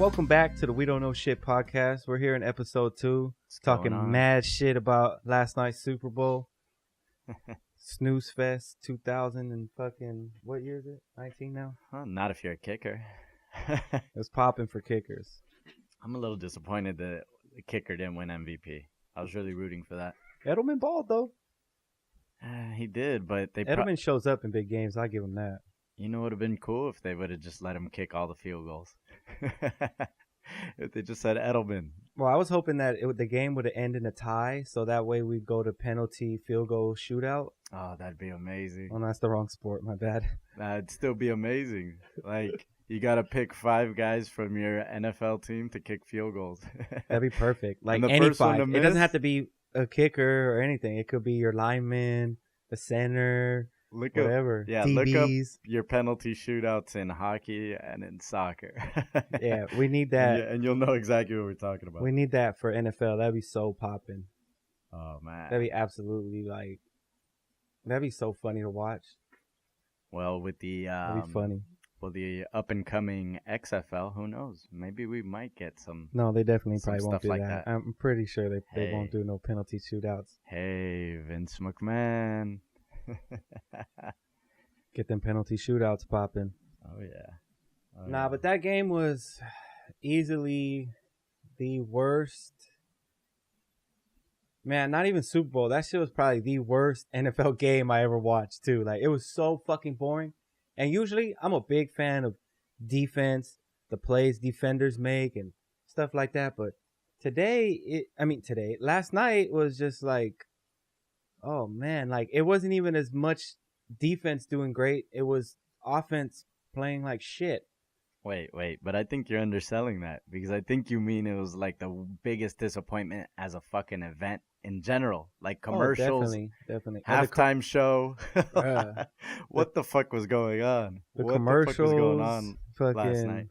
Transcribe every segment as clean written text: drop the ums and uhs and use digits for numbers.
Welcome back to the We Don't Know Shit podcast. We're here in episode 2, talking mad shit about last night's Super Bowl. Snooze Fest 2000 and fucking, what year is it? 19 now? Not if you're a kicker. It was popping for kickers. I'm a little disappointed that the kicker didn't win MVP. I was really rooting for that. Edelman balled, though. He did, but Edelman shows up in big games. I give him that. You know what would have been cool if they would have just let him kick all the field goals. If they just said Edelman. Well, I was hoping that the game would end in a tie, so that way we'd go to penalty field goal shootout. Oh, that'd be amazing. Oh, no, that's the wrong sport. My bad. It'd still be amazing. Like, you got to pick 5 guys from your NFL team to kick field goals. That'd be perfect. Like any 5. It doesn't have to be a kicker or anything. It could be your lineman, the center, whatever. Look up DBs. your penalty shootouts in hockey and in soccer. Yeah, we need that. Yeah, and you'll know exactly what we're talking about. We need that for NFL. That'd be so popping. Oh, man. That'd be absolutely that'd be so funny to watch. Well, with the that'd be funny. Well, the up and coming XFL, who knows? Maybe we might get some. No, they definitely probably won't do like that. I'm pretty sure they won't do no penalty shootouts. Hey, Vince McMahon. Get them penalty shootouts popping. Oh, yeah. Nah, but that game was easily the worst. Man, not even Super Bowl. That shit was probably the worst NFL game I ever watched, too. Like, it was so fucking boring. And usually, I'm a big fan of defense, the plays defenders make, and stuff like that. But last night was just like, oh, man. Like, it wasn't even as much defense doing great. It was offense playing like shit. Wait. But I think you're underselling that. Because I think you mean it was like the biggest disappointment as a fucking event in general. Like commercials. Oh, definitely. Halftime show. What the fuck was going on? The commercials. What the fuck was going on last night?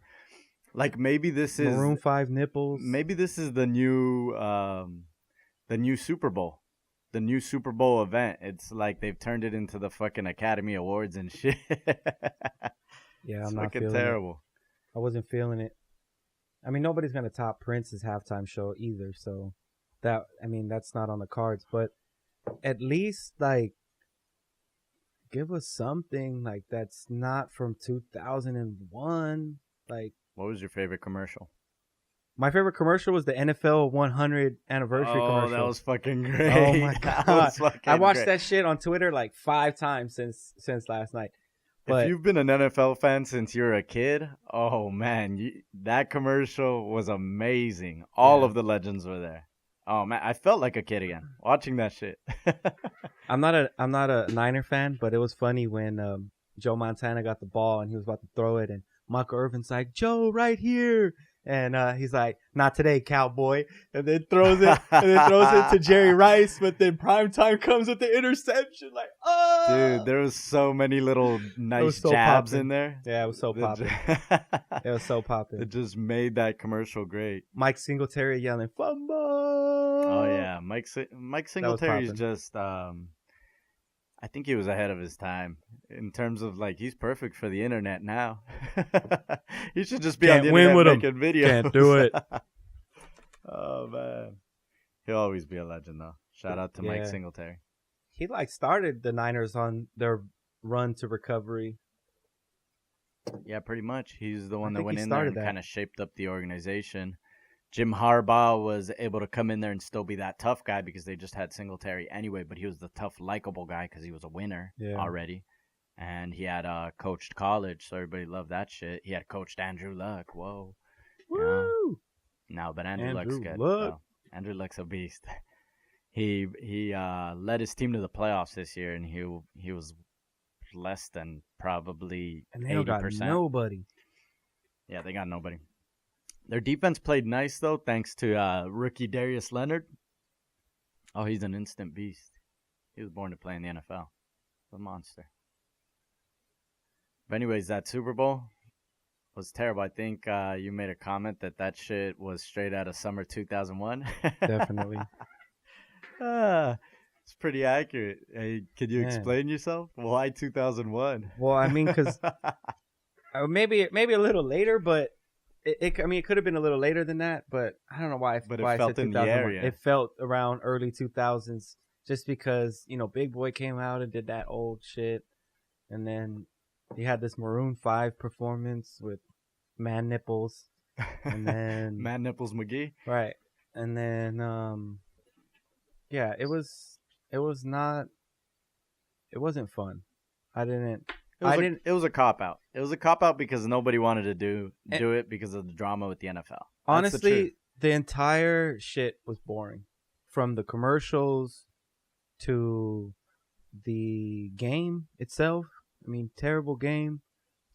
Like maybe this is Maroon 5 nipples. Maybe this is the new Super Bowl. The new Super Bowl event. It's like they've turned it into the fucking Academy Awards and shit. Yeah, I'm not fucking feeling terrible. It. I wasn't feeling it. I mean, nobody's gonna top Prince's halftime show either, so that's not on the cards. But at least give us something like that's not from 2001. Like, what was your favorite commercial? My favorite commercial was the NFL 100 anniversary commercial. Oh, that was fucking great. Oh my god! I watched that shit on Twitter like 5 times since last night. But if you've been an NFL fan since you were a kid, oh man, that commercial was amazing. All of the legends were there. Oh man, I felt like a kid again watching that shit. I'm not a Niner fan, but it was funny when Joe Montana got the ball and he was about to throw it, and Michael Irvin's like, "Joe, right here." And he's like, "Not today, cowboy," and then throws it to Jerry Rice. But then primetime comes with the interception. Like, oh, dude, there was so many little nice jabs poppin'. In there. Yeah, it was so popping. It was so popping. It just made that commercial great. Mike Singletary yelling "Fumble!" Oh yeah, Mike Singletary is just. I think he was ahead of his time in terms of he's perfect for the internet now. He should just be on the internet making videos. Can't do it. Oh man, he'll always be a legend though. Shout out to Mike Singletary. He started the Niners on their run to recovery. Yeah, pretty much. He's the one that went in there and kind of shaped up the organization. Jim Harbaugh was able to come in there and still be that tough guy because they just had Singletary anyway, but he was the tough, likable guy because he was a winner already. And he had coached college, so everybody loved that shit. He had coached Andrew Luck. Whoa. Woo! No, but Andrew Luck's good. Luck. Andrew Luck's a beast. He led his team to the playoffs this year, and he was less than probably 80%. And they got nobody. Yeah, they got nobody. Their defense played nice, though, thanks to rookie Darius Leonard. Oh, he's an instant beast. He was born to play in the NFL. A monster. But anyways, that Super Bowl was terrible. I think you made a comment that shit was straight out of summer 2001. Definitely. It's pretty accurate. Hey, could you explain yourself? Why 2001? Well, I mean, because maybe a little later, but I mean, it could have been a little later than that, but I don't know why. But why it felt in the area. It felt around early 2000s, just because Big Boy came out and did that old shit, and then he had this Maroon 5 performance with Man Nipples, and then Man Nipples McGee, right, and then yeah, it wasn't fun. It was a cop out. It was a cop out because nobody wanted to do it because of the drama with the NFL. Honestly, the entire shit was boring, from the commercials to the game itself. I mean, terrible game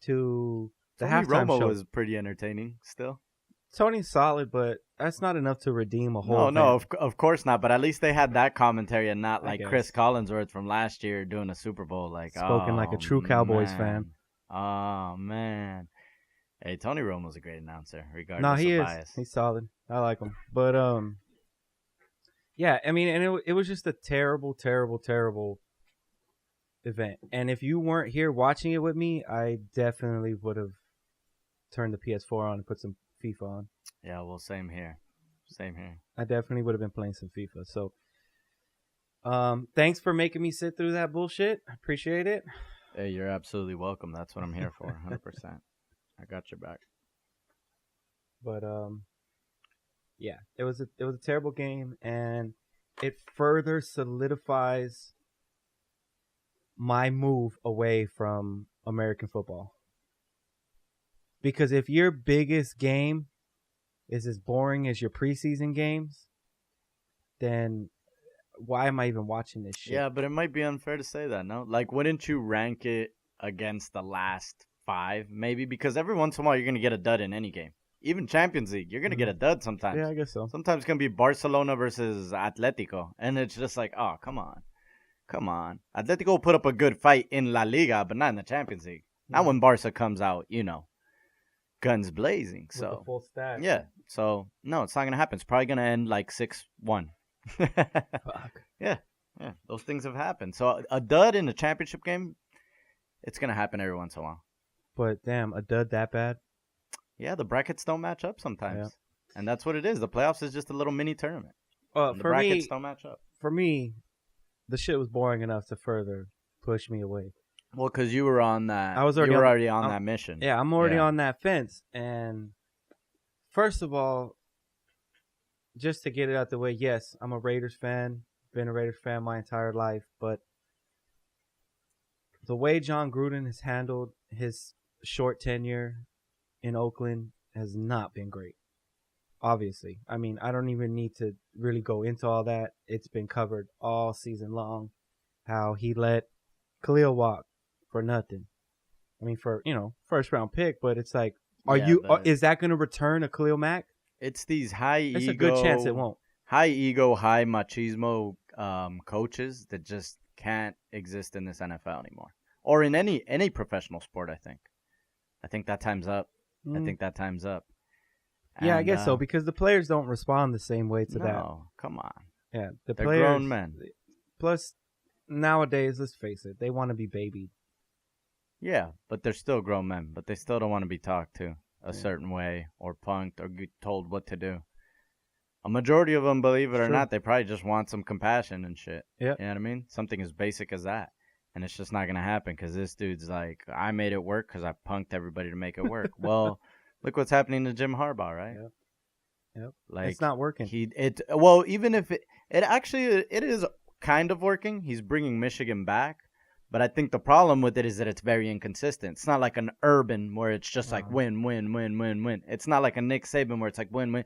to the halftime show. Romo was pretty entertaining still. Tony's solid, but that's not enough to redeem a whole. No, of course not. But at least they had that commentary and not like Chris Collinsworth from last year doing a Super Bowl. Like spoken like a true Cowboys fan. Oh man, hey, Tony Romo's a great announcer. Regardless of bias. No, he is. He's solid. I like him. But yeah. I mean, and it was just a terrible, terrible, terrible event. And if you weren't here watching it with me, I definitely would have turned the PS4 on and put some FIFA on. Yeah, well, same here. I definitely would have been playing some FIFA. So, thanks for making me sit through that bullshit. I appreciate it. Hey, you're absolutely welcome. That's what I'm here for, 100%. I got your back. But yeah, it was a terrible game, and it further solidifies my move away from American football. Because if your biggest game is as boring as your preseason games, then why am I even watching this shit? Yeah, but it might be unfair to say that, no? Like, wouldn't you rank it against the last 5, maybe? Because every once in a while, you're going to get a dud in any game. Even Champions League, you're going to get a dud sometimes. Yeah, I guess so. Sometimes it's going to be Barcelona versus Atletico. And it's just like, oh, come on. Atletico put up a good fight in La Liga, but not in the Champions League. Not when Barca comes out, guns blazing. So with the full stack. Yeah. So no, it's not gonna happen. It's probably gonna end like 6-1. Fuck. Yeah. Those things have happened. So a dud in a championship game, it's gonna happen every once in a while. But damn, a dud that bad? Yeah, the brackets don't match up sometimes, and that's what it is. The playoffs is just a little mini tournament. The brackets don't match up. For me, the shit was boring enough to further push me away. Well, because you were on that. I was already on that mission. Yeah, I'm already on that fence. And first of all, just to get it out the way, yes, I'm a Raiders fan. Been a Raiders fan my entire life. But the way John Gruden has handled his short tenure in Oakland has not been great. Obviously. I mean, I don't even need to really go into all that. It's been covered all season long. How he let Khalil walk for nothing. I mean, for, first round pick, but it's like, is that going to return a Khalil Mack? It's these high ego. There's a good chance it won't. High ego, high machismo coaches that just can't exist in this NFL anymore. Or in any professional sport, I think. I think that time's up. Yeah, I guess so, because the players don't respond the same way to that. No, come on. Yeah, they're grown men. Plus, nowadays, let's face it, they want to be babied. Yeah, but they're still grown men, but they still don't want to be talked to a certain way or punked or told what to do. A majority of them, believe it or not, they probably just want some compassion and shit. Yeah. You know what I mean? Something as basic as that. And it's just not going to happen because this dude's like, I made it work because I punked everybody to make it work. Well, look what's happening to Jim Harbaugh, right? Yep. Like, it's not working. Even if it is kind of working. He's bringing Michigan back. But I think the problem with it is that it's very inconsistent. It's not like an Urban where it's just like win, win, win, win, win. It's not like a Nick Saban where it's like win, win.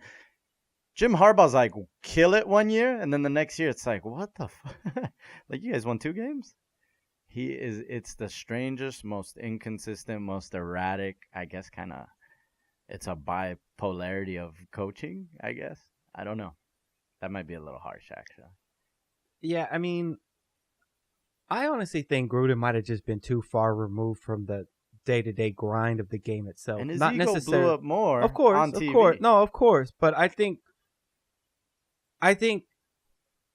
Jim Harbaugh's like, kill it one year, and then the next year it's like, what the fuck? Like, you guys won 2 games? It's the strangest, most inconsistent, most erratic, I guess, kind of, it's a bipolarity of coaching, I guess. I don't know. That might be a little harsh, actually. Yeah, I mean, I honestly think Gruden might have just been too far removed from the day-to-day grind of the game itself. And his not ego necessarily blew up more of course, on TV. Of course. No, of course. But I think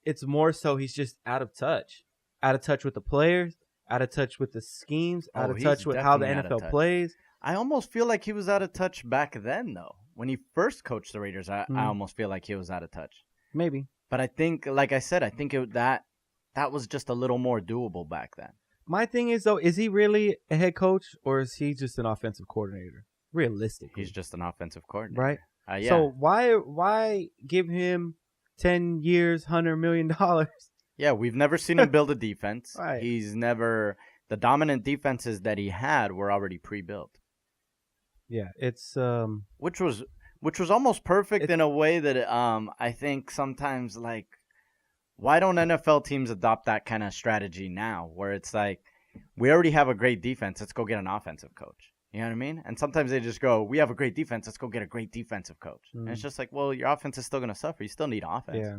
it's more so he's just out of touch. Out of touch with the players, out of touch with the schemes, out of touch with how the NFL plays. I almost feel like he was out of touch back then, though. When he first coached the Raiders, I almost feel like he was out of touch. Maybe. But I think, like I said, that was just a little more doable back then. My thing is, though, is he really a head coach or is he just an offensive coordinator? Realistically. He's just an offensive coordinator. Right? Yeah. So why give him 10 years, $100 million? Yeah, we've never seen him build a defense. Right. He's never... The dominant defenses that he had were already pre-built. Yeah, it's... Which was almost perfect in a way that I think sometimes, like, why don't NFL teams adopt that kind of strategy now? Where it's like, we already have a great defense. Let's go get an offensive coach. You know what I mean? And sometimes they just go, we have a great defense. Let's go get a great defensive coach. And it's just like, well, your offense is still going to suffer. You still need offense. Yeah.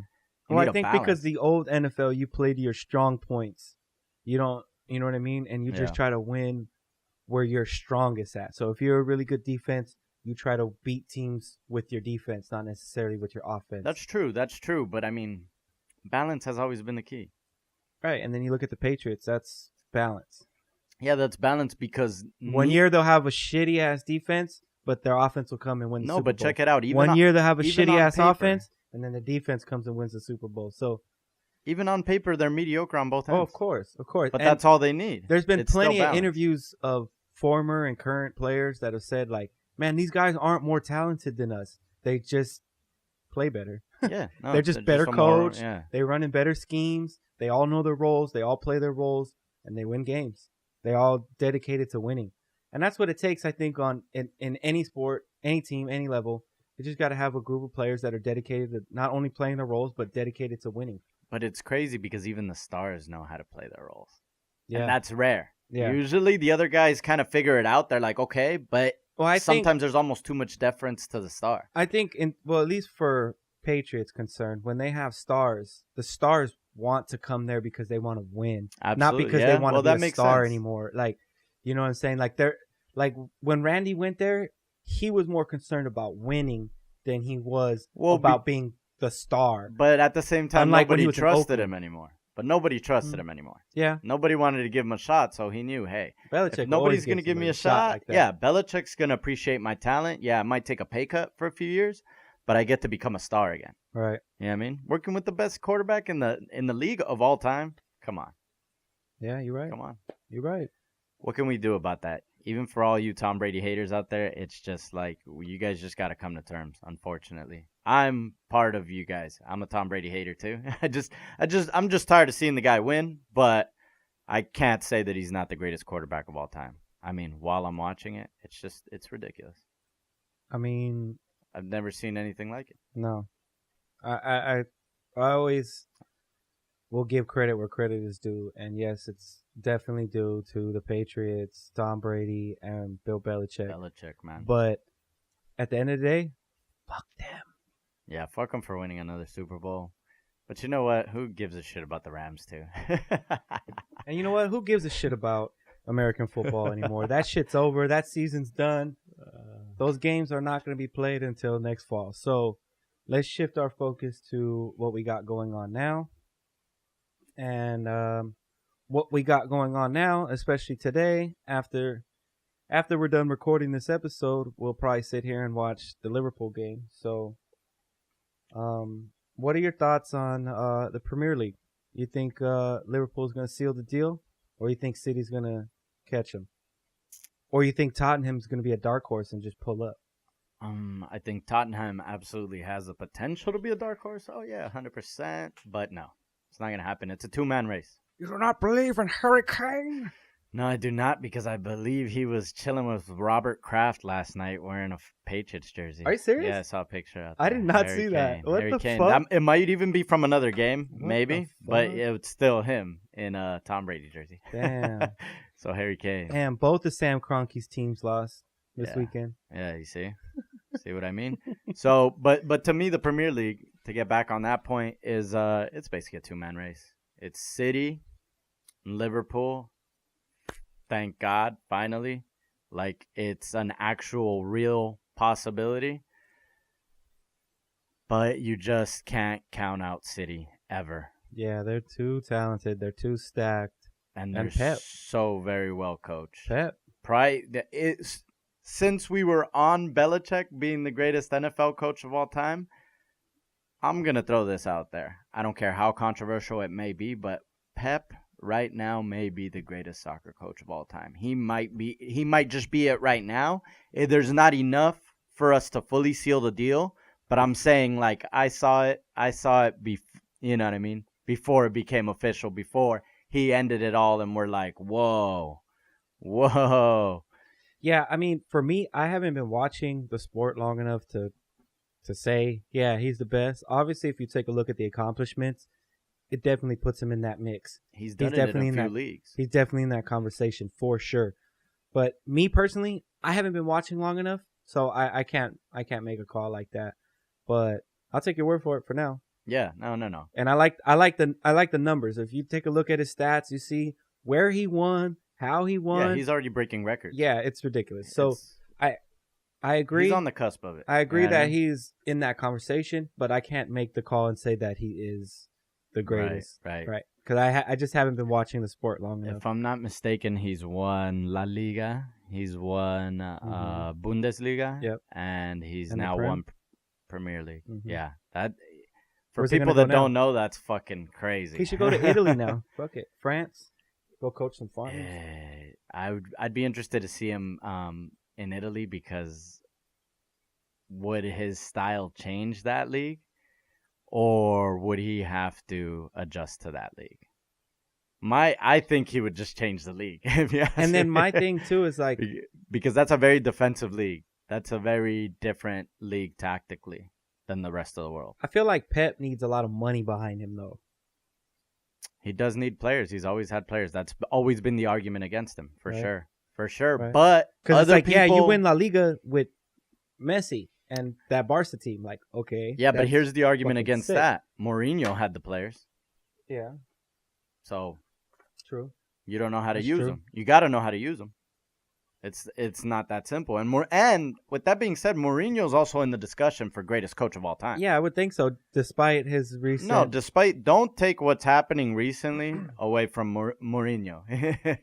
Well, I think because the old NFL, you play to your strong points. You don't, you know what I mean? And you just try to win where you're strongest at. So if you're a really good defense, you try to beat teams with your defense, not necessarily with your offense. That's true. But, I mean, balance has always been the key. Right. And then you look at the Patriots. That's balance. Yeah, that's balance because... One year they'll have a shitty-ass defense, but their offense will come and win the Super Bowl. No, but check it out. One year they'll have a shitty-ass offense, and then the defense comes and wins the Super Bowl. So... Even on paper, they're mediocre on both ends. Oh, of course. But that's all they need. There's been plenty of interviews of former and current players that have said, like, man, these guys aren't more talented than us. They just play better. Yeah. No, they're just better coached. They run in better schemes. They all know their roles. They all play their roles, and they win games. They all dedicated to winning. And that's what it takes, I think, in any sport, any team, any level. You just got to have a group of players that are dedicated to not only playing their roles, but dedicated to winning. But it's crazy because even the stars know how to play their roles. Yeah. And that's rare. Yeah. Usually the other guys kind of figure it out. They're like, okay, but sometimes there's almost too much deference to the star. I think, at least for Patriots concerned, when they have stars, the stars want to come there because they want to win. Absolutely. Not because they want to be a star anymore. Like, you know what I'm saying? Like when Randy went there, he was more concerned about winning than he was about being the star. But at the same time, nobody trusted him anymore. Yeah. Nobody wanted to give him a shot, so he knew, hey, if nobody's going to give me a shot, like Belichick's going to appreciate my talent. Yeah, I might take a pay cut for a few years, but I get to become a star again. Right. You know what I mean? Working with the best quarterback in the league of all time. Come on. Yeah, you're right. Come on. You're right. What can we do about that? Even for all you Tom Brady haters out there, it's just like you guys just got to come to terms, unfortunately. I'm part of you guys. I'm a Tom Brady hater too. I'm just tired of seeing the guy win, but I can't say that he's not the greatest quarterback of all time. I mean, while I'm watching it, it's ridiculous. I mean, I've never seen anything like it. No. I always will give credit where credit is due, and yes, it's definitely due to the Patriots, Tom Brady, and Bill Belichick. Belichick, man. But at the end of the day, fuck them. Yeah, fuck them for winning another Super Bowl. But you know what? Who gives a shit about the Rams, too? And you know what? Who gives a shit about American football anymore? That shit's over. That season's done. Those games are not going to be played until next fall. So let's shift our focus to what we got going on now. And what we got going on now, especially today, after we're done recording this episode, we'll probably sit here and watch the Liverpool game. So what are your thoughts on the Premier League? You think Liverpool's going to seal the deal, or you think City's going to catch them? Or you think Tottenham's going to be a dark horse and just pull up? I think Tottenham absolutely has the potential to be a dark horse. Oh, yeah, 100%. But no, it's not going to happen. It's a two-man race. You do not believe in Harry Kane? No, I do not, because I believe he was chilling with Robert Kraft last night wearing a Patriots jersey. Are you serious? Yeah, I saw a picture out there. I did not see that. What the fuck? It might even be from another game, maybe, but it's still him in a Tom Brady jersey. Damn. So Harry Kane. Damn, both of Sam Kroenke's teams lost this weekend. Yeah, you see? See what I mean? So, but to me, the Premier League, to get back on that point, is it's basically a two-man race. It's City, Liverpool. Thank God, finally. Like, it's an actual real possibility. But you just can't count out City ever. Yeah, they're too talented. They're too stacked. And they're Pep. So very well coached. Pep. since we were on Belichick being the greatest NFL coach of all time, I'm going to throw this out there. I don't care how controversial it may be, but Pep right now may be the greatest soccer coach of all time. He might just be it right now. There's not enough for us to fully seal the deal, but I'm saying, like, I saw it you know what I mean? Before it became official, before he ended it all, and we're like, whoa. Yeah, I mean, for me, I haven't been watching the sport long enough to say, yeah, he's the best. Obviously, if you take a look at the accomplishments, it definitely puts him in that mix. He's definitely in a few leagues. He's definitely in that conversation for sure. But me personally, I haven't been watching long enough, so I can't make a call like that. But I'll take your word for it for now. Yeah, no. And I like the numbers. If you take a look at his stats, you see where he won, how he won. Yeah, he's already breaking records. Yeah, it's ridiculous. So I agree. He's on the cusp of it. I agree that he's in that conversation, but I can't make the call and say that he is the greatest. Right. Because I just haven't been watching the sport long enough. If I'm not mistaken, he's won La Liga, he's won Bundesliga, yep, and he's now won Premier League. Mm-hmm. Yeah, that for Where's people that don't know, that's fucking crazy. He should go to Italy now. Fuck it, France. Go coach some farmers. I'd be interested to see him in Italy, because would his style change that league, or would he have to adjust to that league? I think he would just change the league. And then my thing too is like, because that's a very defensive league. That's a very different league tactically than the rest of the world. I feel like Pep needs a lot of money behind him though. He does need players. He's always had players. That's always been the argument against him, for sure. For sure. Right. But because it's like, yeah, you win La Liga with Messi and that Barca team. Like, okay. Yeah, but here's the argument against that. Mourinho had the players. Yeah. So. True. You don't know how to use them. You got to know how to use them. It's not that simple. And with that being said, Mourinho's also in the discussion for greatest coach of all time. Yeah, I would think so, despite his recent... No, don't take what's happening recently away from Mourinho.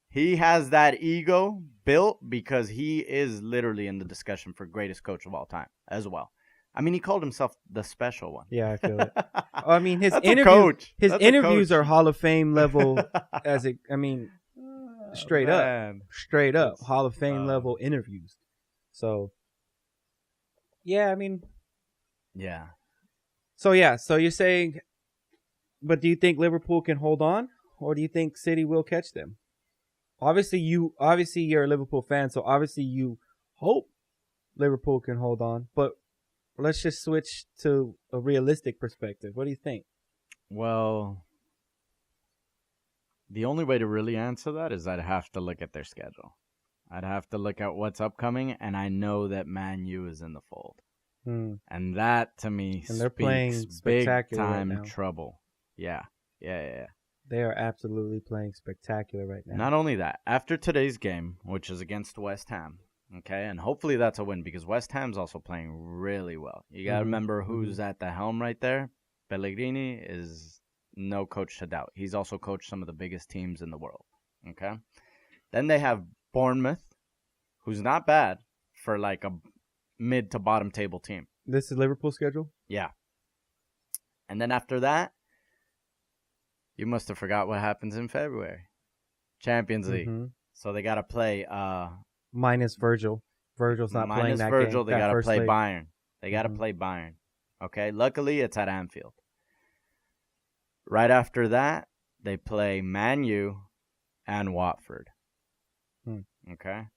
He has that ego built because he is literally in the discussion for greatest coach of all time as well. I mean, he called himself the special one. Yeah, I feel it. I mean, his interviews are Hall of Fame level. Straight up Hall of Fame level interviews. So, yeah, I mean, yeah. So you're saying, but do you think Liverpool can hold on, or do you think City will catch them? Obviously you're a Liverpool fan, so obviously you hope Liverpool can hold on, but let's just switch to a realistic perspective. What do you think? Well, the only way to really answer that is I'd have to look at their schedule. I'd have to look at what's upcoming, and I know that Man U is in the fold. And that, to me, and they're playing spectacular big-time right now. Trouble. Yeah. They are absolutely playing spectacular right now. Not only that, after today's game, which is against West Ham, okay, and hopefully that's a win, because West Ham's also playing really well. You got to remember who's at the helm right there. Pellegrini is no coach to doubt. He's also coached some of the biggest teams in the world, okay? Then they have Bournemouth, who's not bad for like a mid to bottom table team. This is Liverpool's schedule? Yeah. And then after that, you must have forgot what happens in February. Champions League. So they got to play... minus Virgil. Virgil's not playing that Virgil, game. They got to play Bayern. They got to play Bayern. Okay? Luckily, it's at Anfield. Right after that, they play Man U and Watford. Okay?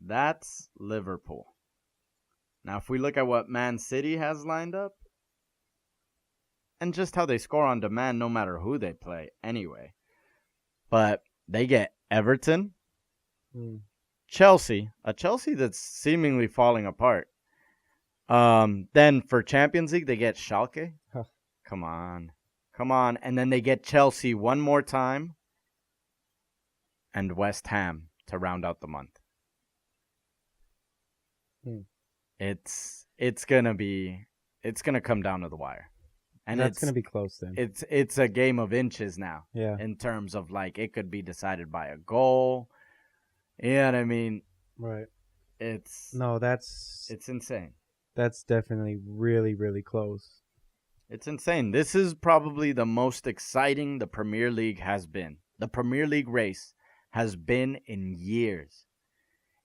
That's Liverpool. Now, if we look at what Man City has lined up, and just how they score on demand no matter who they play anyway. But they get Everton, Chelsea, a Chelsea that's seemingly falling apart. Then for Champions League, they get Schalke. Come on. And then they get Chelsea one more time and West Ham to round out the month. It's going to come down to the wire. And that's going to be close then. It's a game of inches now. Yeah. In terms of like it could be decided by a goal. You know what I mean? Right. It's insane. That's definitely really, really close. It's insane. This is probably the most exciting the Premier League has been. The Premier League race has been in years.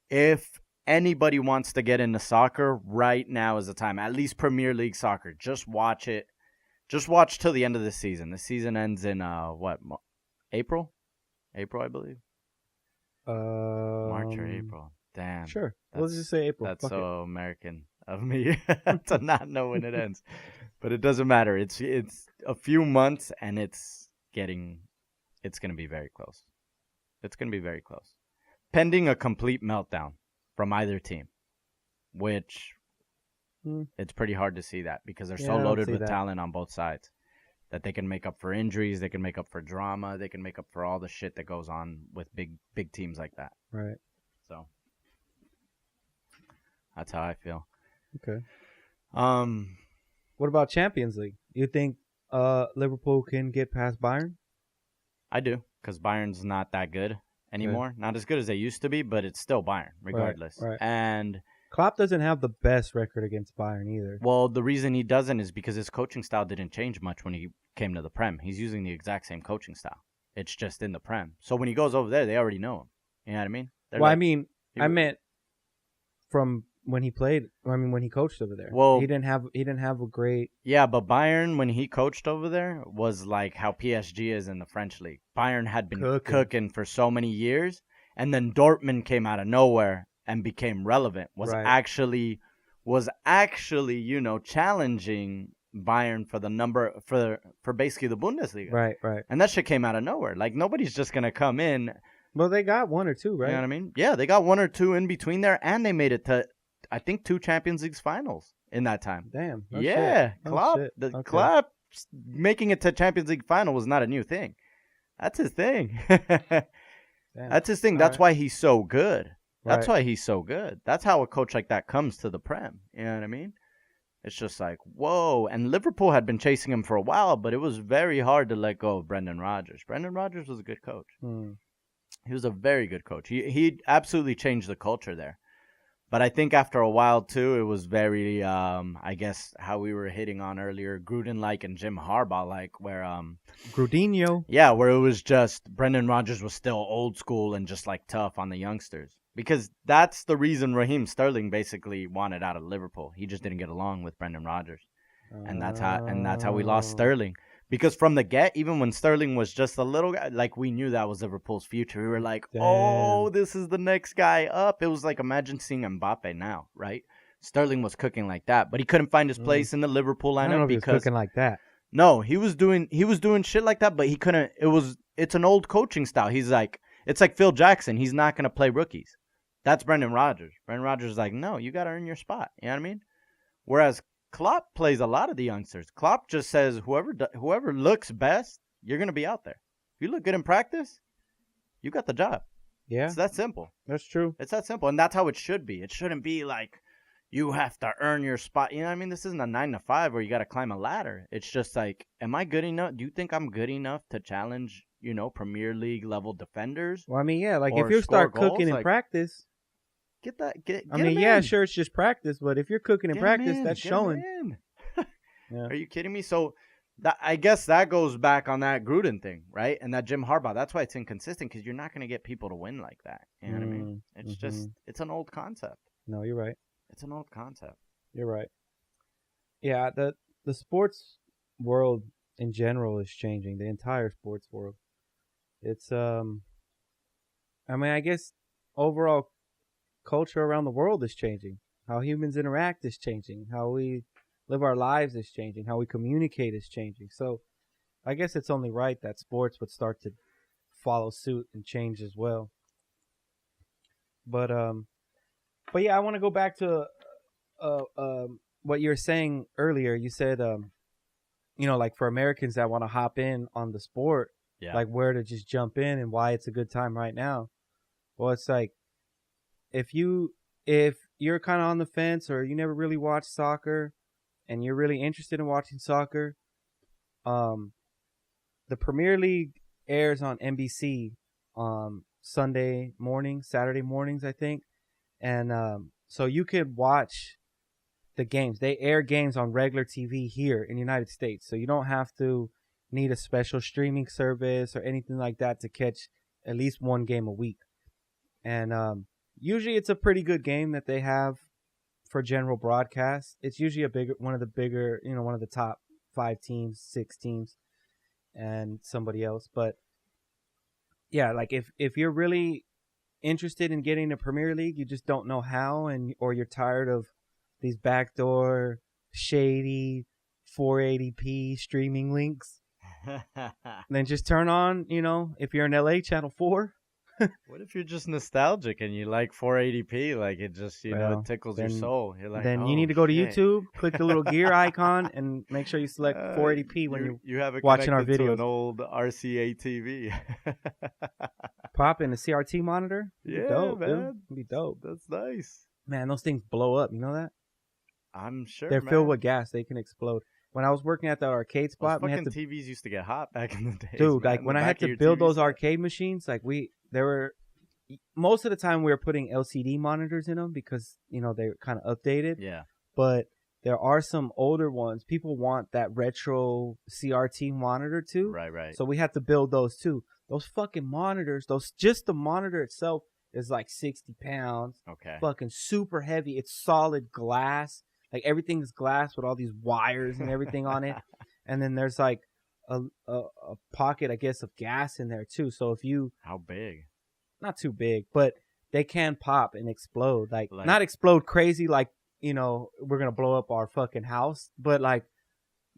If anybody wants to get into soccer, right now is the time. At least Premier League soccer. Just watch it. Just watch till the end of the season. The season ends in April? April, I believe. March or April. Damn. Sure. Let's just say April. That's so American of me to not know when it ends. But it doesn't matter. It's a few months, and it's going to be very close. It's going to be very close. Pending a complete meltdown from either team, which it's pretty hard to see that because they're so loaded with talent on both sides that they can make up for injuries, they can make up for drama, they can make up for all the shit that goes on with big teams like that. Right. So that's how I feel. Okay. What about Champions League? You think Liverpool can get past Bayern? I do, because Bayern's not that good anymore. Okay. Not as good as they used to be, but it's still Bayern, regardless. Right. And Klopp doesn't have the best record against Bayern either. Well, the reason he doesn't is because his coaching style didn't change much when he came to the Prem. He's using the exact same coaching style. It's just in the Prem. So when he goes over there, they already know him. You know what I mean? I meant from when he played. When he coached over there. Well, he didn't have a great. Yeah, but Bayern, when he coached over there, was like how PSG is in the French league. Bayern had been cooking for so many years, and then Dortmund came out of nowhere and became relevant. Was actually, challenging Bayern for the number for basically the Bundesliga. Right. And that shit came out of nowhere. Like, nobody's just gonna come in. Well, they got one or two, right? You know what I mean? Yeah, they got one or two in between there, and they made it to, I think, 2 Champions League finals in that time. Damn. Klopp. Klopp making it to Champions League final was not a new thing. That's his thing. That's his thing. That's why he's so good. That's why he's so good. That's how a coach like that comes to the Prem. You know what I mean? It's just like, whoa. And Liverpool had been chasing him for a while, but it was very hard to let go of Brendan Rodgers. Brendan Rodgers was a good coach. He was a very good coach. He absolutely changed the culture there. But I think after a while, too, it was very, I guess, how we were hitting on earlier, Gruden-like and Jim Harbaugh-like, where... Grudinho. Yeah, where it was just Brendan Rodgers was still old school and just, like, tough on the youngsters. Because that's the reason Raheem Sterling basically wanted out of Liverpool. He just didn't get along with Brendan Rodgers. And that's how we lost Sterling. Because from the get, even when Sterling was just a little guy, like, we knew that was Liverpool's future. We were like, oh, this is the next guy up. It was like, imagine seeing Mbappe now, right? Sterling was cooking like that, but he couldn't find his place in the Liverpool lineup. I don't know if he was cooking like that. No, he was doing shit like that, but he couldn't. It's an old coaching style. He's like, it's like Phil Jackson. He's not going to play rookies. That's Brendan Rodgers. Brendan Rodgers is like, no, you got to earn your spot. You know what I mean? Whereas Klopp plays a lot of the youngsters. Klopp just says whoever looks best, you're going to be out there. If you look good in practice, you got the job. Yeah. It's that simple. That's true. It's that simple. And that's how it should be. It shouldn't be like you have to earn your spot. You know what I mean? This isn't a 9 to 5 where you got to climb a ladder. It's just like, am I good enough? Do you think I'm good enough to challenge, Premier League level defenders? Well, I mean, yeah, like if you start cooking in practice. Get that. Sure, it's just practice, but if you're cooking in practice, that's showing. Yeah. Are you kidding me? So, I guess that goes back on that Gruden thing, right? And that Jim Harbaugh. That's why it's inconsistent, because you're not going to get people to win like that. You know what I mean? It's just, it's an old concept. No, you're right. It's an old concept. You're right. Yeah, the sports world in general is changing. The entire sports world. It's I guess overall culture around the world is changing. How humans interact is changing. How we live our lives is changing. How we communicate is changing. So I guess it's only right that sports would start to follow suit and change as well. But yeah, I want to go back to what you were saying earlier. You said like for Americans that want to hop in on the sport, like where to just jump in and why it's a good time right now. Well, it's like if you're kind of on the fence or you never really watched soccer and you're really interested in watching soccer, the Premier League airs on NBC Saturday mornings, I think. And so you could watch the games. They air games on regular TV here in the United States. So you don't have to need a special streaming service or anything like that to catch at least one game a week. And usually it's a pretty good game that they have for general broadcast. It's usually one of the top 5 teams, 6 teams, and somebody else. But yeah, like if you're really interested in getting the Premier League, you just don't know how, or you're tired of these backdoor, shady, 480p streaming links, then just turn on, if you're in LA, Channel 4. What if you're just nostalgic and you like 480p? Like it just, it tickles your soul. You're like, then you need to go to YouTube, click the little gear icon, and make sure you select 480p when you have it watching our videos. To an old RCA TV. Pop in the CRT monitor. Yeah, dope, man. Dude. It'd be dope. That's nice. Man, those things blow up. You know that? I'm sure. They're filled with gas. They can explode. When I was working at the arcade spot, those fucking TVs used to get hot back in the day. Dude, like when I had to build those arcade machines, like most of the time we were putting LCD monitors in them because they're kind of updated. Yeah. But there are some older ones. People want that retro CRT monitor too. Right. So we had to build those too. Those fucking monitors, just the monitor itself is like 60 pounds. Okay. Fucking super heavy. It's solid glass. Like everything is glass with all these wires and everything on it. And then there's like a pocket, I guess, of gas in there too. So if you... How big? Not too big, but they can pop and explode. Like not explode crazy like, we're going to blow up our fucking house. But like,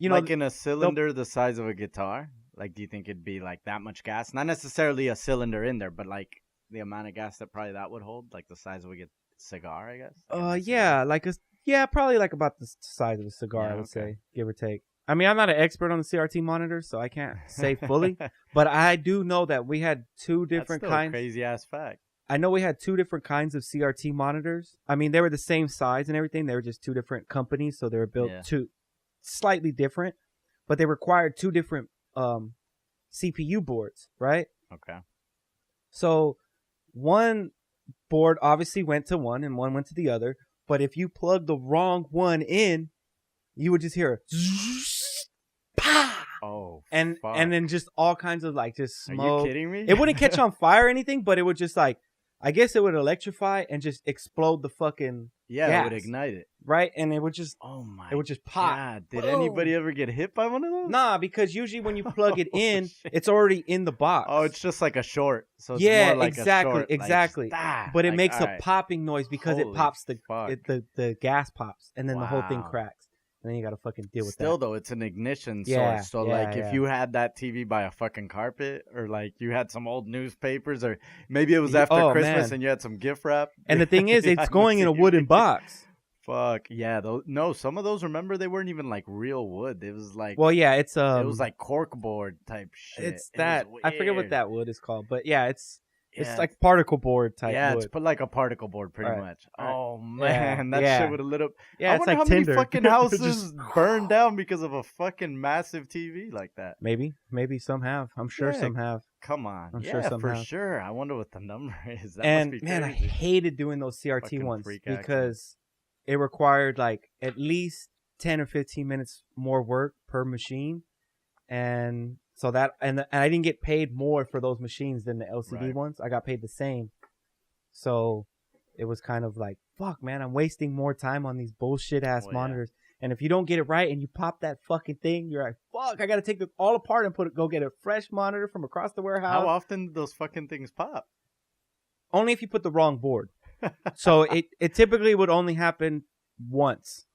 like in a cylinder the size of a guitar? Like, do you think it'd be like that much gas? Not necessarily a cylinder in there, but like the amount of gas that probably that would hold? Like the size of a cigar, I guess? Yeah, probably like about the size of a cigar, I would say, give or take. I mean, I'm not an expert on the CRT monitors, so I can't say fully. But I do know that we had 2 different kinds. That's still a crazy-ass fact. I know we had 2 different kinds of CRT monitors. I mean, they were the same size and everything. They were just 2 different companies, so they were built slightly different. But they required 2 different CPU boards, right? Okay. So one board obviously went to one and one went to the other. But if you plug the wrong one in, you would just hear a and then just all kinds of like just smoke. Are you kidding me? It wouldn't catch on fire or anything, but it would just like, I guess it would electrify and just explode the fucking gas. It would ignite it. Right? And it would just it would just pop. God. Did anybody ever get hit by one of those? Nah, because usually when you plug it in, it's already in the box. Oh, it's just like a short. So it's more like exactly. Like, but it makes a popping noise because it pops the gas pops and then the whole thing cracks. And then you gotta fucking deal with that. Still though, it's an ignition source. So if you had that TV by a fucking carpet, or like you had some old newspapers, or maybe it was after Christmas and you had some gift wrap. And the thing is, it's going in a wooden box. Fuck yeah! Some of those. Remember, they weren't even like real wood. It was like it's it was like corkboard type shit. It's that I forget what that wood is called, but it's like particle board type. Yeah, wood. It's like a particle board, pretty much. Right. Oh man, that shit would have lit up. Yeah, I it's wonder like how Tinder. many fucking houses burned down because of a fucking massive TV like that. Maybe some have. I'm sure some have. Come on, I'm sure some for have. sure. I wonder what the number is. That and must be man, I crazy. hated doing those CRT Fucking ones freak because it required like at least 10 or 15 minutes more work per machine, and so that and I didn't get paid more for those machines than the LCD ones. I got paid the same, so it was kind of like, fuck, man, I'm wasting more time on these bullshit ass monitors. And if you don't get it right and you pop that fucking thing, you're like, fuck, I gotta take this all apart and go get a fresh monitor from across the warehouse. How often do those fucking things pop? Only if you put the wrong board. So it typically would only happen once,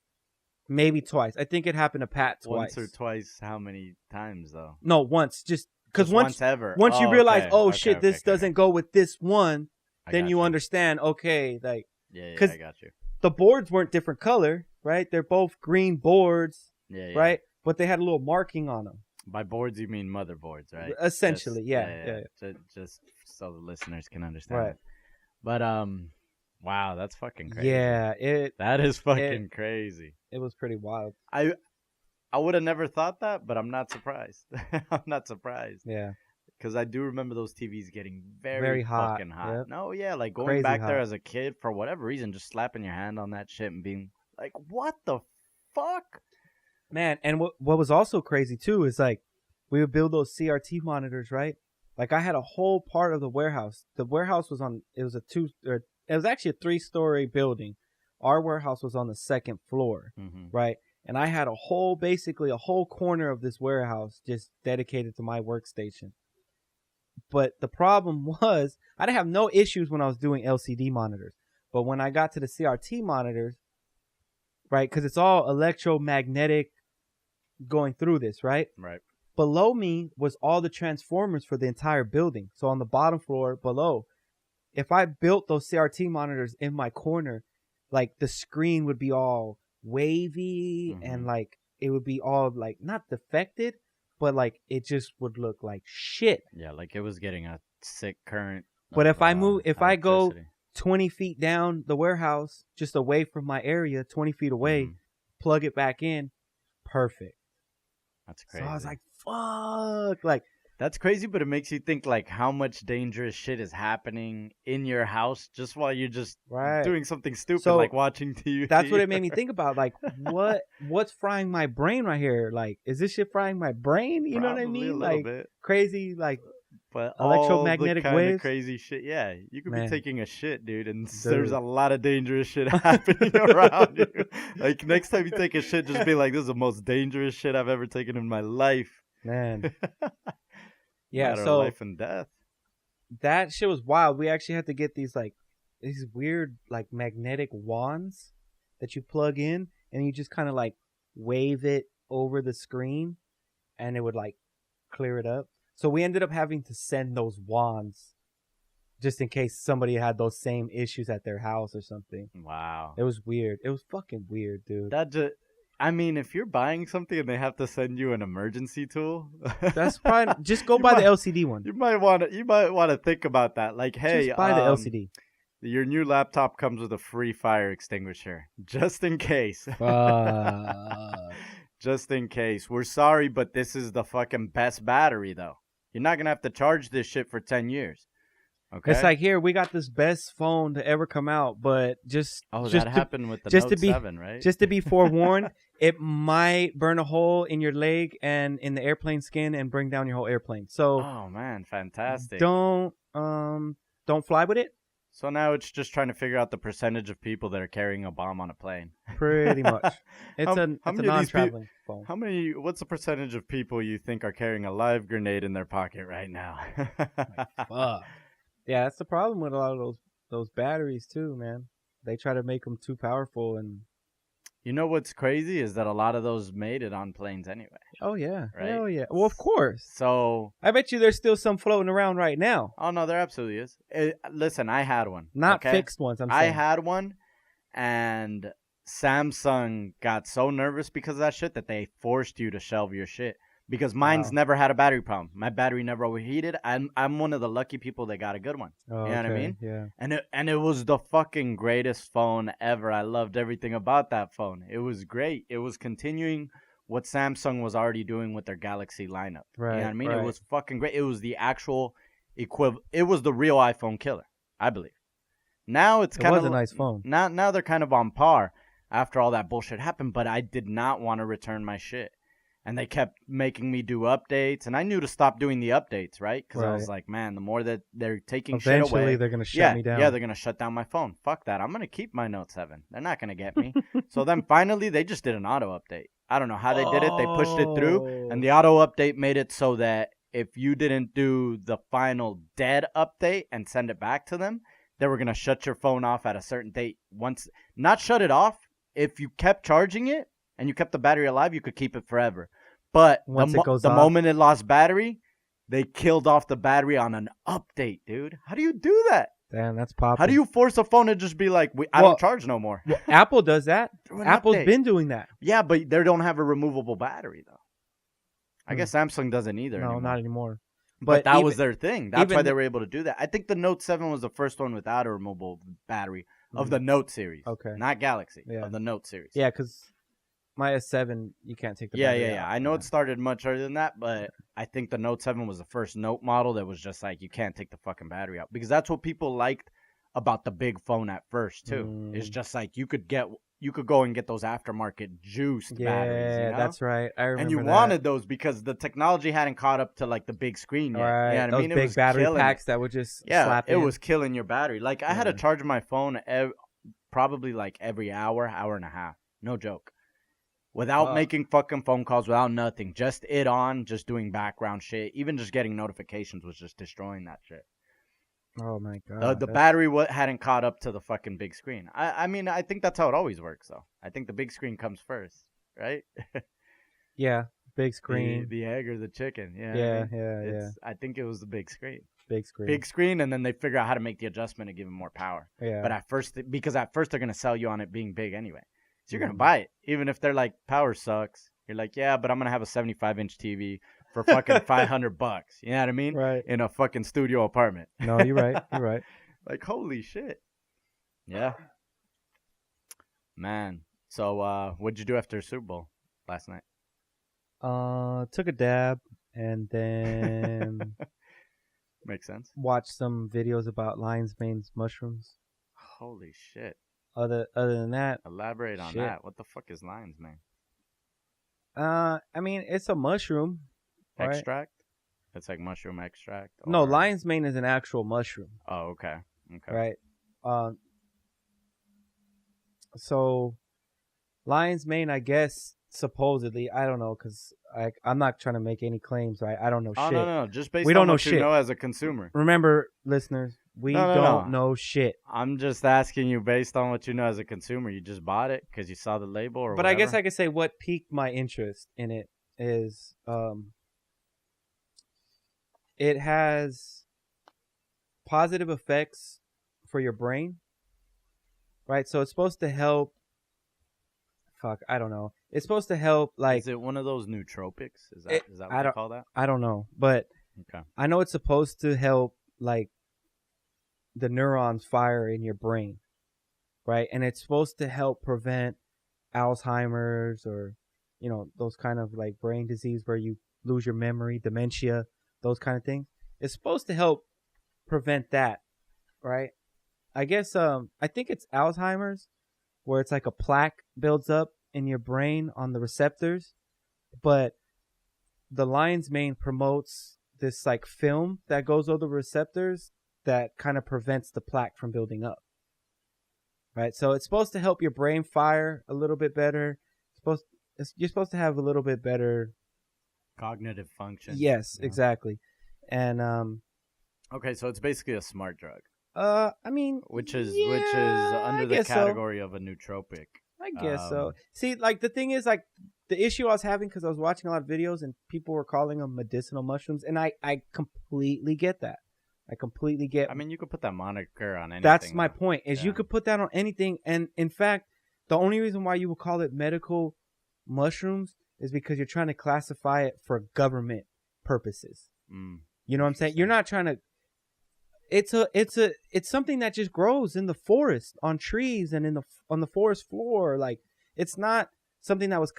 maybe twice. I think it happened to Pat twice. Once or twice. How many times though? No, once. Just because once you realize, shit, this doesn't go with this one, then you understand. Okay, like I got you. The boards weren't different color, right? They're both green boards, right? But they had a little marking on them. By boards, you mean motherboards, right? Essentially, yeah. Just so the listeners can understand. Right. But wow, that's fucking crazy. Yeah, that is fucking crazy. It was pretty wild. I would have never thought that, but I'm not surprised. I'm not surprised. Yeah. Because I do remember those TVs getting very, Very hot. fucking hot. Yep. No, yeah, like going Crazy back there hot. as a kid for whatever reason, just slapping your hand on that shit and being like, what the fuck? Man, and what was also crazy too is like we would build those CRT monitors, right? Like I had a whole part of the warehouse. The warehouse was it was actually a 3-story building. Our warehouse was on the 2nd floor, right? And I had basically a whole corner of this warehouse just dedicated to my workstation. But the problem was I didn't have no issues when I was doing LCD monitors. But when I got to the CRT monitors, right, because it's all electromagnetic going through this, right? Right. Below me was all the transformers for the entire building. So on the bottom floor below, if I built those CRT monitors in my corner, like the screen would be all wavy and like it would be all like not defected, but like it just would look like shit. Yeah, like it was getting a sick current. But if I go 20 feet down the warehouse, just away from my area, 20 feet away, plug it back in, perfect. That's crazy. So I was like, fuck. Like, that's crazy, but it makes you think like how much dangerous shit is happening in your house just while you're just doing something stupid, so, like watching TV. That's what it made me think about. Like, what's frying my brain right here? Like, is this shit frying my brain? You know what I mean? A like bit. Crazy, like, but electromagnetic all the waves. Crazy shit. Yeah, you could be taking a shit, dude, and there's a lot of dangerous shit happening around you. Like next time you take a shit, just be like, "This is the most dangerous shit I've ever taken in my life." Man. Yeah, matter so of life and death. That shit was wild. We actually had to get these weird like magnetic wands that you plug in, and you just kind of like wave it over the screen, and it would like clear it up. So we ended up having to send those wands just in case somebody had those same issues at their house or something. Wow, it was weird. It was fucking weird, dude. I mean, if you're buying something and they have to send you an emergency tool, that's fine. Just go buy the LCD one. You might want to think about that. Like, hey, just buy the LCD. Your new laptop comes with a free fire extinguisher, just in case. Just in case. We're sorry, but this is the fucking best battery, though. You're not gonna have to charge this shit for 10 years. Okay. It's like, here, we got this best phone to ever come out, but that happened with the Note 7, right? Just to be forewarned, it might burn a hole in your leg and in the airplane skin and bring down your whole airplane. So, oh man, fantastic! Don't fly with it. So now it's just trying to figure out the percentage of people that are carrying a bomb on a plane. Pretty much, it's a non-traveling phone. What's the percentage of people you think are carrying a live grenade in their pocket right now? Fuck. Yeah, that's the problem with a lot of those batteries too, man. They try to make them too powerful, and you know what's crazy is that a lot of those made it on planes anyway. Oh yeah, right? Hell yeah. Well, of course. So I bet you there's still some floating around right now. Oh no, there absolutely is. Listen, I had one. Not fixed ones. I had one, and Samsung got so nervous because of that shit that they forced you to shelve your shit. Because mine's never had a battery problem. My battery never overheated. I'm one of the lucky people that got a good one. Oh, you know what I mean? Yeah. And it was the fucking greatest phone ever. I loved everything about that phone. It was great. It was continuing what Samsung was already doing with their Galaxy lineup. Right. You know what I mean? Right. It was fucking great. It was the actual equivalent. It was the real iPhone killer, I believe. Now it was a nice phone. Now they're kind of on par after all that bullshit happened. But I did not want to return my shit. And they kept making me do updates. And I knew to stop doing the updates, right? Because I was like, man, the more that they're taking shit away. Eventually, they're going to shut me down. Yeah, they're going to shut down my phone. Fuck that. I'm going to keep my Note 7. They're not going to get me. So then finally, they just did an auto update. I don't know how they did it. They pushed it through. And the auto update made it so that if you didn't do the final dead update and send it back to them, they were going to shut your phone off at a certain date. Not shut it off. If you kept charging it and you kept the battery alive, you could keep it forever. But the moment it lost battery, they killed off the battery on an update, dude. How do you do that? Damn, that's popping. How do you force a phone to just be like, I don't charge no more? Well, Apple does that. Apple's been doing that. Yeah, but they don't have a removable battery, though. I guess Samsung doesn't either anymore. Not anymore. But that was their thing. That's why they were able to do that. I think the Note 7 was the first one without a removable battery of the Note series. Okay. Not Galaxy, of the Note series. Yeah, because my S7, you can't take the Yeah, battery yeah, yeah. out. I know it started much earlier than that, but I think the Note 7 was the first Note model that was just like, you can't take the fucking battery out. Because that's what people liked about the big phone at first, too. It's just like, you could go and get those aftermarket juiced batteries, you know? That's right. I remember and you that. wanted those because the technology hadn't caught up to like the big screen yet. Right. You know what those I mean? big battery packs that would just slap it in. was killing your battery. Like I had to charge my phone probably like every hour and a half. No joke. Without making fucking phone calls, without nothing. Just it on, just doing background shit. Even just getting notifications was just destroying that shit. Oh my god. The battery hadn't caught up to the fucking big screen. I mean, I think that's how it always works, though. I think the big screen comes first, right? Yeah, big screen. The egg or the chicken. Yeah, yeah, I mean, yeah. I think it was the big screen. Big screen. Big screen, and then they figure out how to make the adjustment and give it more power. Yeah. But at first they're gonna sell you on it being big anyway. So you're going to buy it. Even if they're like, power sucks. You're like, yeah, but I'm going to have a 75-inch TV for fucking $500. You know what I mean? Right. In a fucking studio apartment. No, you're right. You're right. Like, holy shit. Yeah. Man. So what'd you do after Super Bowl last night? Took a dab and then... Makes sense. Watched some videos about lion's mane's mushrooms. Holy shit. Other than that, elaborate on that. What the fuck is lion's mane? I mean, it's a mushroom. Extract? Right? It's like mushroom extract? Or... No, lion's mane is an actual mushroom. Oh, okay. Right. So, lion's mane, I guess, supposedly, I don't know, because I'm not trying to make any claims, right? I don't know shit. No. Just based on what you know as a consumer. Remember, listeners, we don't know shit. I'm just asking you based on what you know as a consumer. You just bought it because you saw the label or But whatever? I guess I could say what piqued my interest in it is it has positive effects for your brain, right? So it's supposed to help. I don't know. It's supposed to help, like... Is it one of those nootropics? Is that what they call that? I don't know, but I know it's supposed to help, like, the neurons fire in your brain, right? And it's supposed to help prevent Alzheimer's or, you know, those kind of, like, brain disease where you lose your memory, dementia, those kind of things. It's supposed to help prevent that, right? I guess, I think it's Alzheimer's, where it's like a plaque builds up in your brain on the receptors, but the lion's mane promotes this like film that goes over the receptors that kind of prevents the plaque from building up, right? So it's supposed to help your brain fire a little bit better. You're supposed to have a little bit better cognitive function. Yes, exactly. And okay, so it's basically a smart drug. I mean, which is under the category of a nootropic. I guess so. See, like the thing is, like the issue I was having because I was watching a lot of videos and people were calling them medicinal mushrooms, and I completely get that. I completely get. I mean, you could put that moniker on anything. That's my point. Is you could put that on anything, and in fact, the only reason why you would call it medical mushrooms is because you're trying to classify it for government purposes. You know what I'm saying? You're not trying to. It's something that just grows in the forest on trees and on the forest floor. Like, it's not something that was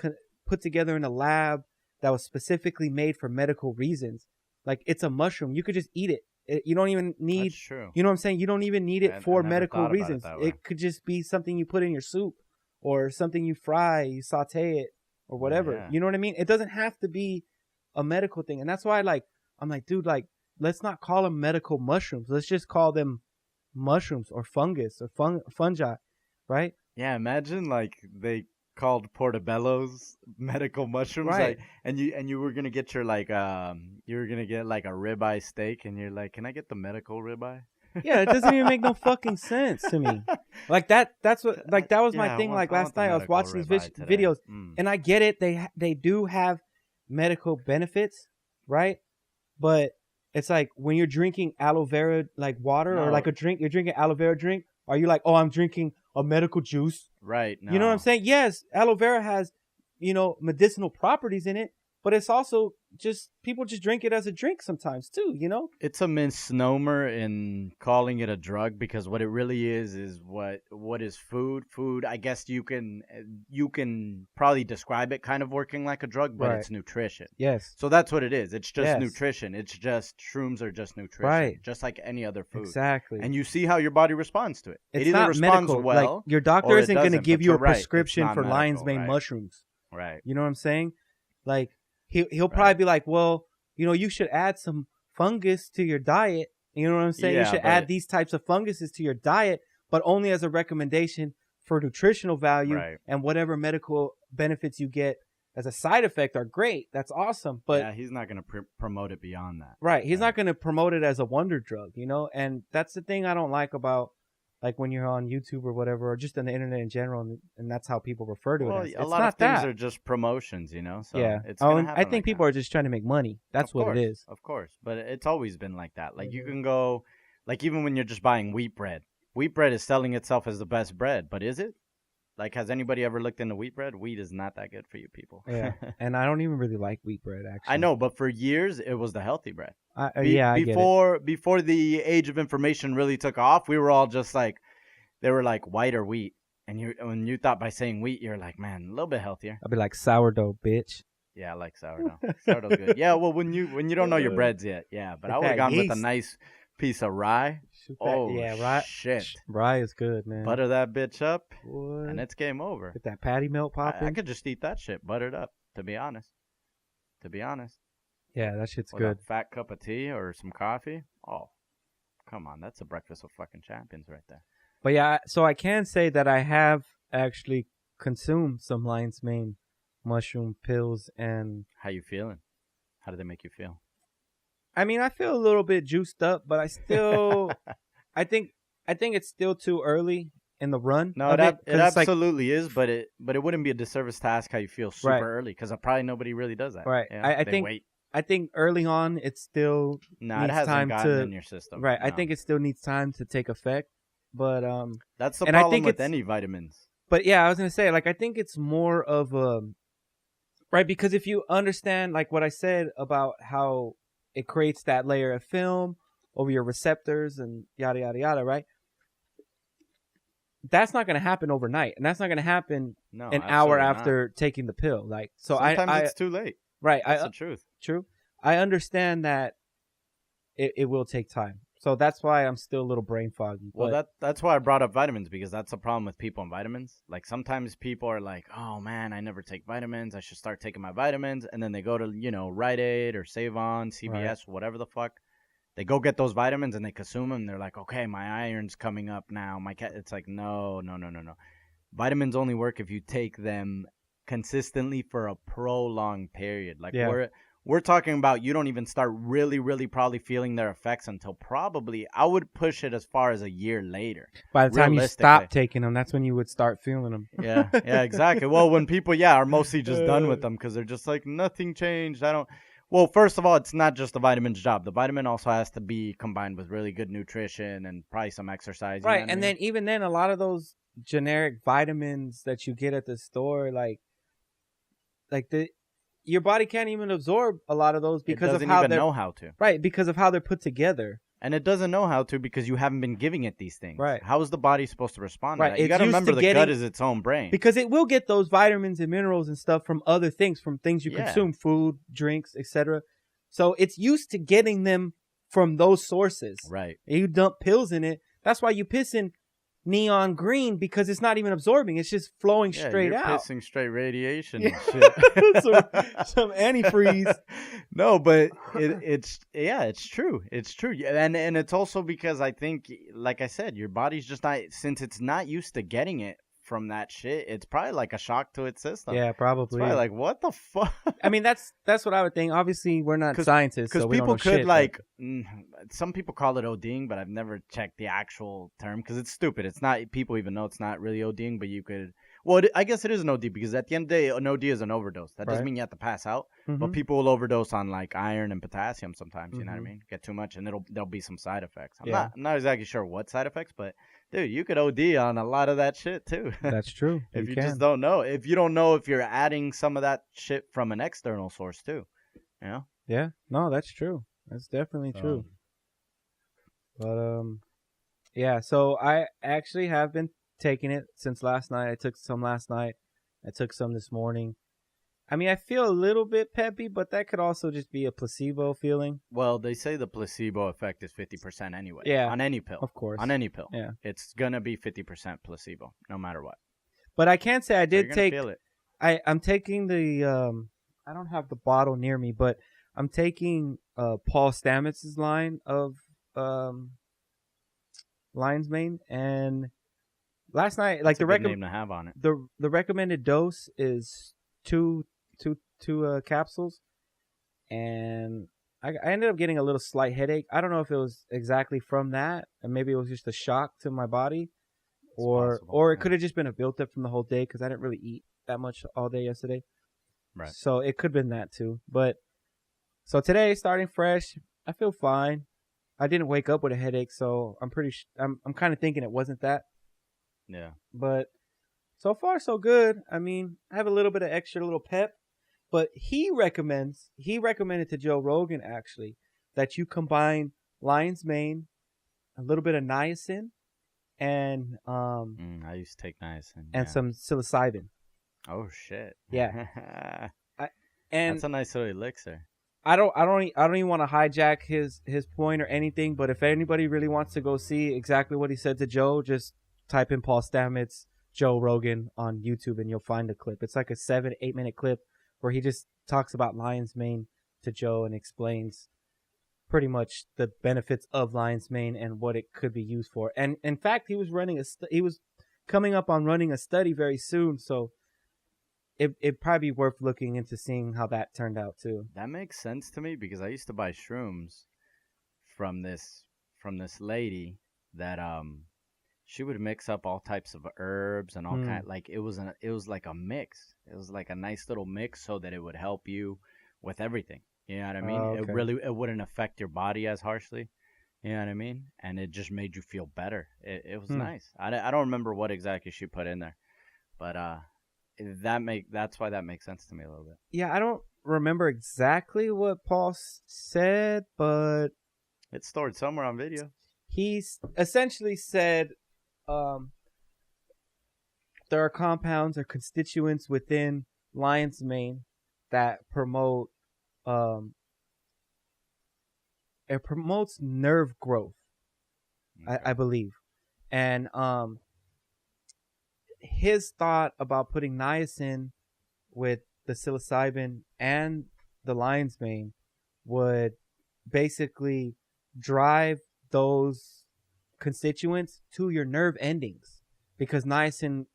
put together in a lab that was specifically made for medical reasons. Like, it's a mushroom. You could just eat it. You don't even need. That's true. You know what I'm saying? You don't even need it for medical reasons. It could just be something you put in your soup or something you fry, you saute it or whatever. Yeah. You know what I mean? It doesn't have to be a medical thing. And that's why I'm like, dude, like, let's not call them medical mushrooms. Let's just call them mushrooms or fungus or fungi, right? Yeah, imagine like they called portobellos medical mushrooms, right? Like, and you were gonna get your like a ribeye steak, and you're like, can I get the medical ribeye? Yeah, it doesn't even make no fucking sense to me. Like that's what that was my thing. Like last night I was watching these videos, and I get it. They do have medical benefits, right? But it's like when you're drinking aloe vera like water or like you're drinking aloe vera drink. Are you like, oh, I'm drinking a medical juice? Right. No. You know what I'm saying? Yes, aloe vera has, medicinal properties in it, but it's also people just drink it as a drink sometimes too, you know? It's a misnomer in calling it a drug because what it really is what is food? Food, I guess you can probably describe it kind of working like a drug, but it's nutrition. Yes. So that's what it is. It's just nutrition. It's just shrooms are just nutrition. Right. Just like any other food. Exactly. And you see how your body responds to it. It's it either not responds medical. well. Like, your doctor isn't going to give you a prescription for medical, lion's mane mushrooms. Right. You know what I'm saying? Like, he'll probably be like, well, you know, you should add some fungus to your diet. You know what I'm saying? You should add these types of funguses to your diet, but only as a recommendation for nutritional value, and whatever medical benefits you get as a side effect are great. That's awesome. But he's not going to promote it beyond that. Right. He's not going to promote it as a wonder drug, you know? And that's the thing I don't like about, like, when you're on YouTube or whatever, or just on the internet in general, and that's how people refer to it. A lot of things are just promotions, you know? So it's I think people are just trying to make money. That's what it is. Of course. But it's always been like that. Like, you can go, like, even when you're just buying wheat bread is selling itself as the best bread, but is it? Like, has anybody ever looked into wheat bread? Wheat is not that good for you people. Yeah, and I don't even really like wheat bread, actually. I know, but for years, it was the healthy bread. I get it. Before the age of information really took off, we were all just like, they were like white or wheat. And when you thought by saying wheat, you're like, man, a little bit healthier. I'd be like, sourdough, bitch. Yeah, I like sourdough. Sourdough's good. Yeah, well, when you don't know your breads yet, yeah. But I would have gone with a nice piece of rye. Rye. Shit. Rye is good, man. Butter that bitch up, and it's game over. Get that patty melt popping. I could just eat that shit buttered up, to be honest. Yeah, that shit's with good. A fat cup of tea or some coffee. Oh, come on. That's a breakfast of fucking champions right there. But yeah, so I can say that I have actually consumed some lion's mane mushroom pills. And how you feeling? How do they make you feel? I mean, I feel a little bit juiced up, but I still, I think it's still too early in the run. No, it absolutely is, but it wouldn't be a disservice to ask how you feel super early, because probably nobody really does that. Right. Yeah, I think early on it still needs it hasn't time gotten in your system. Right. No. I think it still needs time to take effect, but that's the problem with any vitamins. But yeah, I was gonna say, like, I think it's more of a right, because if you understand, like, what I said about how it creates that layer of film over your receptors and yada, yada, yada, right? That's not going to happen overnight. And that's not going to happen an hour after taking the pill. Like, so sometimes it's too late. Right. That's the truth. True. I understand that it will take time. So that's why I'm still a little brain foggy. Well, that's why I brought up vitamins, because that's the problem with people on vitamins. Like, sometimes people are like, oh, man, I never take vitamins. I should start taking my vitamins. And then they go to, Rite Aid or Save On, CVS, whatever the fuck. They go get those vitamins and they consume them. They're like, okay, my iron's coming up now. It's like, no. Vitamins only work if you take them consistently for a prolonged period. Like, we're talking about, you don't even start really, really probably feeling their effects until probably, I would push it as far as a year later. By the time you stop taking them, that's when you would start feeling them. Yeah, exactly. Well, when people, are mostly just done with them because they're just like, nothing changed. Well, first of all, it's not just the vitamin's job. The vitamin also has to be combined with really good nutrition and probably some exercise. Right, and then even then, a lot of those generic vitamins that you get at the store, your body can't even absorb a lot of those because of how they know how to. Right, because of how they're put together. And it doesn't know how to because you haven't been giving it these things. Right. How is the body supposed to respond to that? You got to remember the gut is its own brain. Because it will get those vitamins and minerals and stuff from other things, from things you consume, food, drinks, etc. So it's used to getting them from those sources. Right. You dump pills in it. That's why you piss in neon green, because it's not even absorbing. It's just flowing straight out. Pissing straight radiation and shit. some antifreeze. No, but it's true. It's true. And it's also because I think, like I said, your body's just not, since it's not used to getting it from that shit, it's probably like a shock to its system. Yeah, probably. It's probably like, what the fuck? I mean, that's what I would think. Obviously, we're not scientists, because so we people don't know could some people call it ODing, but I've never checked the actual term because it's stupid. It's not. People even know it's not really ODing, but you could. Well, I guess it is an OD because at the end of the day, an OD is an overdose. That doesn't mean you have to pass out, but people will overdose on like iron and potassium sometimes. You know what I mean? Get too much, and there'll be some side effects. I'm not exactly sure what side effects, but dude, you could OD on a lot of that shit too. That's true. If you just don't know, if you don't know if you're adding some of that shit from an external source too. Yeah. Yeah. No, that's true. That's definitely true. But yeah. So I actually have been taking it since last night. I took some last night. I took some this morning. I mean, I feel a little bit peppy, but that could also just be a placebo feeling. Well, they say the placebo effect is 50% anyway. Yeah. On any pill. Of course. On any pill. Yeah. It's going to be 50% placebo, no matter what. But I can say I did take. Feel it. I'm taking the. I don't have the bottle near me, but I'm taking Paul Stamets' line of Lion's Mane, and last night, like That's a good name to have on it. The recommended dose is two capsules, and I ended up getting a little slight headache. I don't know if it was exactly from that, and maybe it was just a shock to my body, or it could have just been a built-up from the whole day because I didn't really eat that much all day yesterday. Right. So it could have been that too. But so today, starting fresh, I feel fine. I didn't wake up with a headache, so I'm I'm kind of thinking it wasn't that. Yeah. But so far, so good. I mean, I have a little bit of extra little pep. But he recommended to Joe Rogan, actually, that you combine Lion's Mane, a little bit of niacin, and I used to take niacin. And some psilocybin. Oh shit. Yeah. And that's a nice little elixir. I don't even want to hijack his point or anything, but if anybody really wants to go see exactly what he said to Joe, just type in Paul Stamets, Joe Rogan on YouTube, and you'll find a clip. It's like a 7-8 minute clip where he just talks about Lion's Mane to Joe and explains pretty much the benefits of Lion's Mane and what it could be used for. And in fact, he was coming up on running a study very soon, so it'd probably be worth looking into seeing how that turned out too. That makes sense to me because I used to buy shrooms from this lady that she would mix up all types of herbs and all kind, like it was like a mix. It was like a nice little mix so that it would help you with everything. You know what I mean? Okay. It wouldn't affect your body as harshly. You know what I mean? And it just made you feel better. It was nice. I don't remember what exactly she put in there, but that's why that makes sense to me a little bit. Yeah, I don't remember exactly what Paul said, but it's stored somewhere on video. He's essentially said there are compounds or constituents within Lion's Mane that promote it promotes nerve growth. Okay. I believe. And his thought about putting niacin with the psilocybin and the Lion's Mane would basically drive those constituents to your nerve endings, because niacin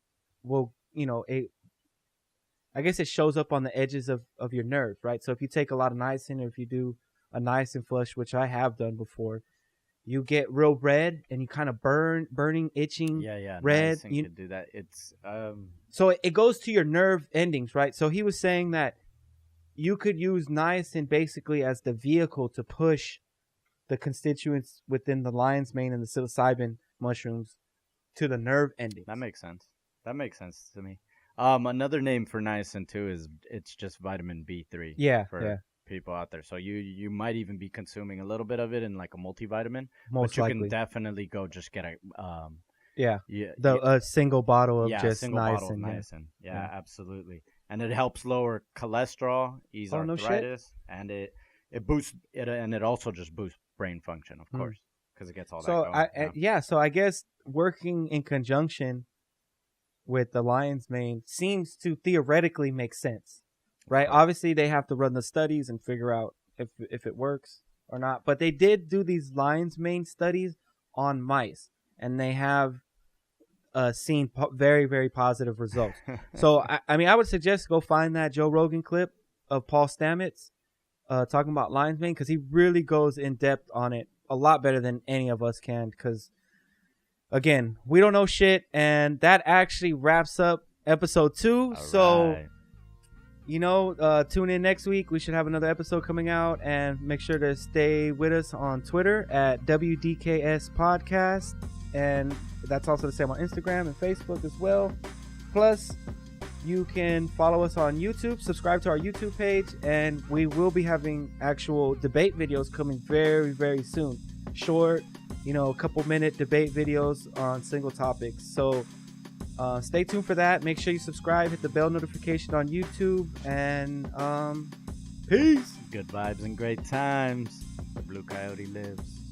will, I guess it shows up on the edges of your nerves, right? So if you take a lot of niacin, or if you do a niacin flush, which I have done before, you get real red and you kind of burning, itching, red. You could do that. It's so it goes to your nerve endings, right? So he was saying that you could use niacin basically as the vehicle to push the constituents within the Lion's Mane and the psilocybin mushrooms to the nerve endings. That makes sense. That makes sense to me. Another name for niacin too is it's just vitamin B3. Yeah, people out there. So you might even be consuming a little bit of it in like a multivitamin. Most likely. Can definitely go just get a a single bottle of just niacin. Niacin. Yeah, absolutely. And it helps lower cholesterol, ease arthritis, and it boosts it, and it also just boosts brain function, of course, because it gets all that going. So I guess working in conjunction with the Lion's Mane seems to theoretically make sense, right? Obviously, they have to run the studies and figure out if it works or not. But they did do these Lion's Mane studies on mice, and they have seen very, very positive results. So, I would suggest go find that Joe Rogan clip of Paul Stamets talking about Lion's Mane, because he really goes in depth on it a lot better than any of us can, because again, we don't know shit, and that actually wraps up episode 2. All so right. Tune in next week. We should have another episode coming out, and make sure to stay with us on Twitter at WDKS Podcast, and that's also the same on Instagram and Facebook as well. Plus, you can follow us on YouTube, subscribe to our YouTube page, and we will be having actual debate videos coming very, very soon. Short, a couple-minute debate videos on single topics. So stay tuned for that. Make sure you subscribe, hit the bell notification on YouTube, and peace. Good vibes and great times. The Blue Coyote lives.